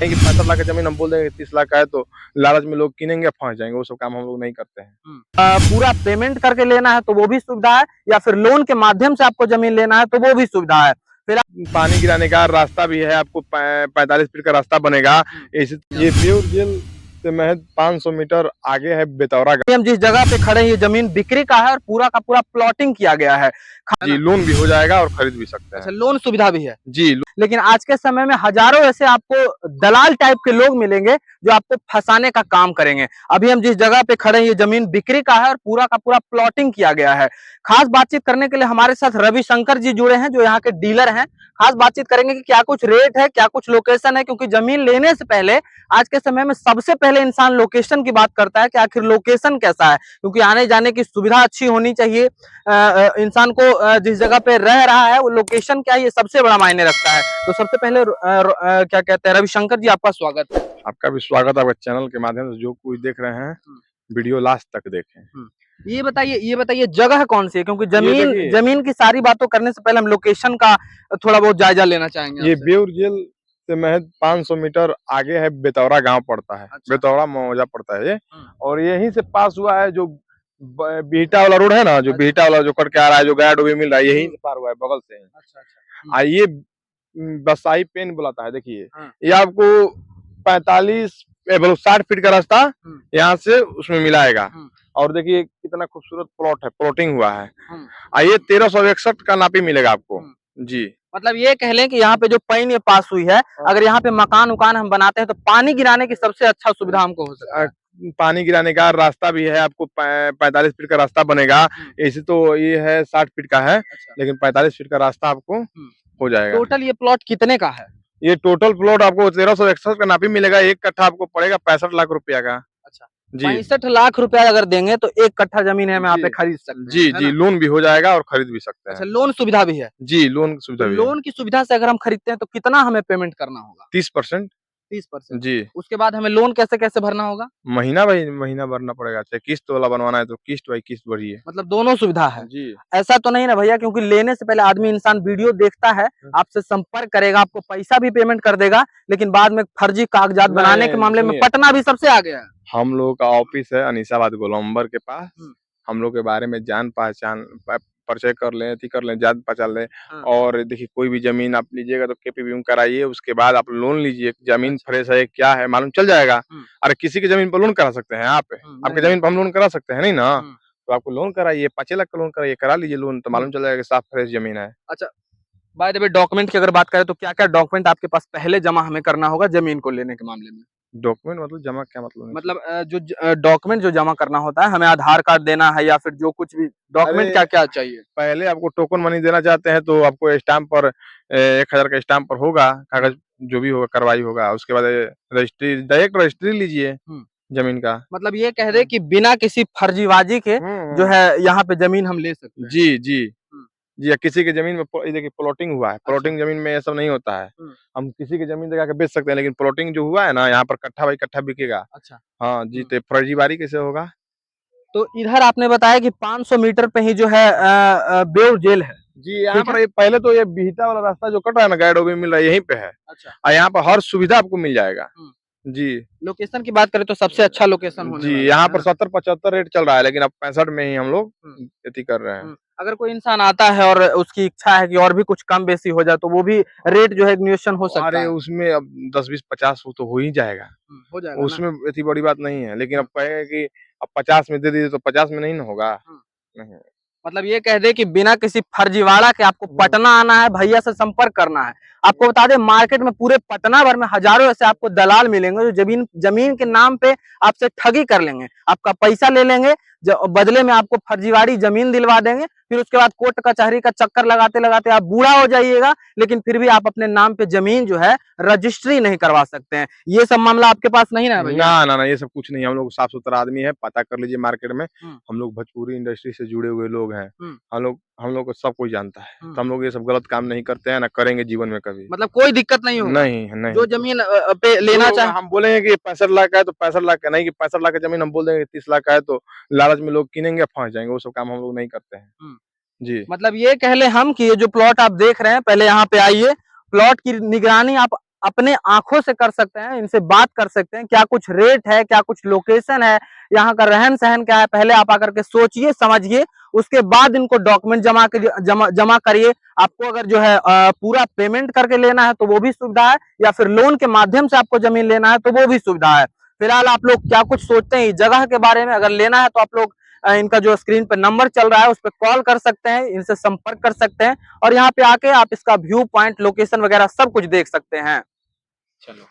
कि 65 लाख की जमीन हम बोल देंगे 30 लाख का है तो लालच में लोग किनेंगे, फंस जाएंगे। वो सब काम हम लोग नहीं करते हैं। पूरा पेमेंट करके लेना है तो वो भी सुविधा है, या फिर लोन के माध्यम से आपको जमीन लेना है तो वो भी सुविधा है। फिर पानी गिराने का रास्ता भी है, आपको 45 फीट का रास्ता बनेगा। ये बेउर जेल से महज 500 मीटर आगे है बेतौरा गाँव। हम जिस जगह पे खड़े हैं ये जमीन बिक्री का है और पूरा का पूरा प्लॉटिंग किया गया है। जी, लोन भी हो जाएगा और खरीद भी सकते हैं। अच्छा, लोन सुविधा भी है जी। लेकिन आज के समय में हजारों ऐसे आपको दलाल टाइप के लोग मिलेंगे जो आपको फंसाने का काम करेंगे। अभी हम जिस जगह पे खड़े हैं ये जमीन बिक्री का है और पूरा का पूरा प्लॉटिंग किया गया है। खास बातचीत करने के लिए हमारे साथ रविशंकर जी जुड़े हैं जो यहाँ के डीलर हैं। खास बातचीत करेंगे कि क्या कुछ रेट है, क्या कुछ लोकेशन है, क्योंकि जमीन लेने से पहले आज के समय में सबसे पहले इंसान लोकेशन की बात करता है कि आखिर लोकेशन कैसा है, क्योंकि आने जाने की सुविधा अच्छी होनी चाहिए। इंसान को जिस जगह पे रह रहा है वो लोकेशन क्या है ये सबसे बड़ा मायने रखता है। तो सबसे पहले क्या कहते हैं, रविशंकर जी आपका स्वागत है। आपका भी स्वागत है। आपके चैनल के माध्यम से जो कोई देख रहे हैं वीडियो लास्ट तक देखें। ये बताइए जगह कौन सी है, क्योंकि ये जमीन की सारी बातों करने से पहले हम लोकेशन का थोड़ा बहुत जायजा लेना चाहेंगे। ये बेउर जेल से महज 500 मीटर आगे है बेतौरा गांव पड़ता है। अच्छा। बेतौरा मौजा पड़ता है ये, और यहीं से पास हुआ है जो बिहटा वाला रोड है ना, जो बिहटा वाला जो कट के आ रहा है, जो गया डोबी मिल रहा है, यहीं से पार हुआ है बगल से। अच्छा। ये बसाई पेन बुलाता है। देखिए ये आपको 60 फीट का रास्ता यहाँ से उसमें मिलाएगा। और देखिए कितना खूबसूरत प्लॉट है, प्लॉटिंग हुआ है। आइए 1361 का नापी मिलेगा आपको। जी, मतलब ये कह लें कि यहाँ पे जो पानी ये पास हुई है, अगर यहाँ पे मकान उकान हम बनाते हैं तो पानी गिराने की सबसे अच्छा सुविधा हमको हो सकता है। पानी गिराने का रास्ता भी है, आपको 45 फीट का रास्ता बनेगा। ऐसे तो ये है 60 फीट का है। अच्छा। लेकिन 45 फीट का रास्ता आपको हो जाएगा। टोटल ये प्लॉट कितने का है? ये टोटल प्लॉट आपको 1361 का नापी मिलेगा। एक कट्ठा आपको पड़ेगा 65 लाख रुपया का। अच्छा, 65 लाख रुपया अगर देंगे तो एक कट्ठा जमीन है, मैं यहाँ पे खरीद सकते हैं। जी जी, लोन भी हो जाएगा और खरीद भी सकते हैं। अच्छा, लोन सुविधा भी है? जी, लोन सुविधा भी है। लोन की सुविधा से अगर हम खरीदते हैं तो कितना हमें पेमेंट करना होगा? 30%। 30%। जी। उसके बाद हमें लोन कैसे कैसे भरना होगा? महीना बाई महीना भरना पड़ेगा। चाहे किस्त वाला बनवाना है तो किस्त बाई किस्त भरिए। मतलब दोनों सुविधा है? जी। ऐसा तो नहीं ना भैया, क्योंकि लेने से पहले आदमी इंसान वीडियो देखता है, आपसे संपर्क करेगा, आपको पैसा भी पेमेंट कर देगा, लेकिन बाद में फर्जी कागजात बनाने के मामले में पटना भी सबसे आगे है। हम लोगों का ऑफिस है अनीसाबाद गोलंबर के पास। हम लोग के बारे में जान पहचान परिचय कर लें, कर लें, जान पहचान लें। और देखिए कोई भी जमीन आप लीजिएगा तो केपीवी कराइए, उसके बाद आप लोन लीजिए। जमीन फ्रेश है क्या है मालूम चल जाएगा। अरे किसी की जमीन पर लोन करा सकते हैं आप? आपकी जमीन पर हम लोन करा सकते हैं नहीं ना? तो आपको लोन कराइए, 5 लाख का लोन कराइए, करा लीजिए लोन, तो मालूम चल जाएगा साफ फ्रेश जमीन है। अच्छा, बाय द वे डॉक्यूमेंट की अगर बात करें तो क्या क्या डॉक्यूमेंट आपके पास पहले जमा हमें करना होगा जमीन को लेने के मामले में? डॉक्यूमेंट मतलब जमा क्या मतलब? मतलब जो डॉक्यूमेंट जो जमा करना होता है, हमें आधार कार्ड देना है या फिर जो कुछ भी डॉक्यूमेंट क्या क्या चाहिए? पहले आपको टोकन मनी देना चाहते हैं तो आपको स्टाम्प पर 1000 का स्टाम्प पर होगा, कागज जो भी होगा कार्रवाई होगा। उसके बाद रजिस्ट्री, डायरेक्ट रजिस्ट्री लीजिए जमीन का। मतलब ये कह दे कि बिना किसी फर्जीबाजी के जो है यहाँ पे जमीन हम ले सकते हैं। जी जी जी, किसी की जमीन में देखिए प्लॉटिंग हुआ है। प्लॉटिंग जमीन में ये सब नहीं होता है। हम किसी की जमीन जगह के बेच सकते हैं, लेकिन प्लॉटिंग जो हुआ है ना, यहाँ पर कट्ठा बाई कट्ठा बिकेगा। अच्छा। हाँ जी, तो फर्जीवाड़ी कैसे होगा? तो इधर आपने बताया कि 500 मीटर पे ही जो है बेउर जेल है। जी, यहाँ पर पहले तो ये बिहटा वाला रास्ता जो कट रहा है ना, गाइड भी मिल रहा है, यहीं पे है। अच्छा। और यहाँ पर हर सुविधा आपको मिल जाएगा। जी। लोकेशन की बात करें तो सबसे अच्छा लोकेशन होने जी, यहाँ पर 70-75 रेट चल रहा है, लेकिन अब 65 में ही हम लोग खेती कर रहे हैं। अगर कोई इंसान आता है और उसकी इच्छा है कि और भी कुछ कम बेसी हो जाए तो वो भी रेट जो है निगोशिएशन हो सकता है। अरे उसमें अब 10-20-50 तो हो ही जाएगा। हो जाएगा उसमें इतनी बड़ी बात नहीं है, लेकिन अब कहेगा कि अब 50 में दे दीजिए तो 50 में नहीं ना होगा। नहीं। मतलब ये कह दे कि बिना किसी फर्जीवाड़ा के आपको पटना आना है, भैया से संपर्क करना है। आपको बता दें मार्केट में पूरे पटना भर में हजारों ऐसे आपको दलाल मिलेंगे जो जमीन के नाम पे आपसे ठगी कर लेंगे, आपका पैसा ले लेंगे, बदले में आपको फर्जीवाड़ी जमीन दिलवा देंगे। फिर उसके बाद कोर्ट कचहरी का चक्कर लगाते लगाते आप बूढ़ा हो जाइएगा, लेकिन फिर भी आप अपने नाम पे जमीन जो है रजिस्ट्री नहीं करवा सकते हैं। ये सब मामला आपके पास नहीं ना भैया? ना ना ना, ये सब कुछ नहीं। हम लोग साफ सुथरा आदमी है, पता कर लीजिए मार्केट में। हम लोग भोजपुरी इंडस्ट्री से जुड़े हुए लोग हैं। हम लोग को सब कोई जानता है, तो हम लोग ये सब गलत काम नहीं करते हैं, ना करेंगे जीवन में कभी। मतलब कोई दिक्कत नहीं होगा? नहीं नहीं, जो जमीन पे लेना चाहे हम बोलेंगे कि 65 लाख का है तो 65 लाख का नहीं, कि 65 लाख की जमीन हम बोल देंगे 30 लाख का है तो लालच में लोग किनेंगे, फंस जाएंगे। वो सब काम हम लोग नहीं करते हैं। जी। मतलब ये कह ले हम कि ये जो प्लॉट आप देख रहे हैं, पहले यहाँ पे आइए, प्लॉट की निगरानी आप अपने आंखों से कर सकते हैं, इनसे बात कर सकते हैं, क्या कुछ रेट है, क्या कुछ लोकेशन है, यहाँ का रहन सहन क्या है, पहले आप आकर के सोचिए समझिए, उसके बाद इनको डॉक्यूमेंट जमा करिए। आपको अगर जो है पूरा पेमेंट करके लेना है तो वो भी सुविधा है, या फिर लोन के माध्यम से आपको जमीन लेना है तो वो भी सुविधा है। फिलहाल आप लोग क्या कुछ सोचते हैं इस जगह के बारे में? अगर लेना है तो आप लोग इनका जो स्क्रीन पे नंबर चल रहा है उस पर कॉल कर सकते हैं, इनसे संपर्क कर सकते हैं, और यहाँ पे आके आप इसका व्यू पॉइंट, लोकेशन वगैरह सब कुछ देख सकते हैं। चलो।